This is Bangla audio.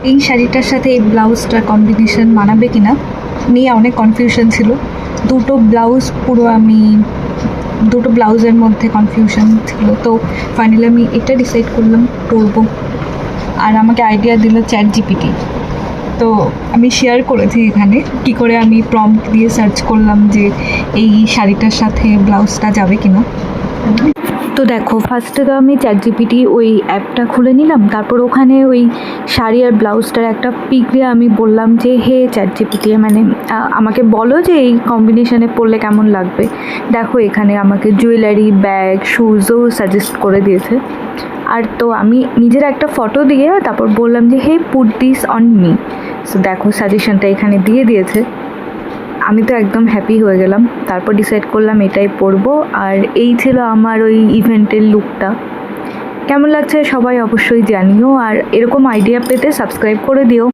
এই শাড়িটার সাথে এই ব্লাউজটার কম্বিনেশন মানাবে কিনা নিয়ে অনেক কনফিউশন ছিল। দুটো ব্লাউজের মধ্যে কনফিউশন ছিল, তো ফাইনালি আমি এটা ডিসাইড করলাম পরবো। আর আমাকে আইডিয়া দিল ChatGPT। তো আমি শেয়ার করেছি এখানে কী করে আমি প্রম্পট দিয়ে সার্চ করলাম যে এই শাড়িটার সাথে ব্লাউজটা যাবে কিনা। তো দেখো, ফার্স্টে তো আমি ChatGPT ওই অ্যাপটা খুলে নিলাম, তারপর ওখানে ওই শাড়ি আর ব্লাউজটার একটা পিক দিয়ে আমি বললাম যে হে ChatGPT, মানে আমাকে বলো যে এই কম্বিনেশনে পরলে কেমন লাগবে। দেখো এখানে আমাকে জুয়েলারি, ব্যাগ, শুজও সাজেস্ট করে দিয়েছে। আর তো আমি নিজের একটা ফটো দিয়ে তারপর বললাম যে hey put this on me. So দেখো সাজেশনটা এখানে দিয়ে দিয়েছে। আমি তো একদম হ্যাপি হয়ে গেলাম। তারপর ডিসাইড করলাম এটাই পরবো। আর এই ছিল আমার ওই ইভেন্টের লুকটা। কেমন লাগছে সবাই অবশ্যই জানিও, আর এরকম আইডিয়া পেতে সাবস্ক্রাইব করে দিও।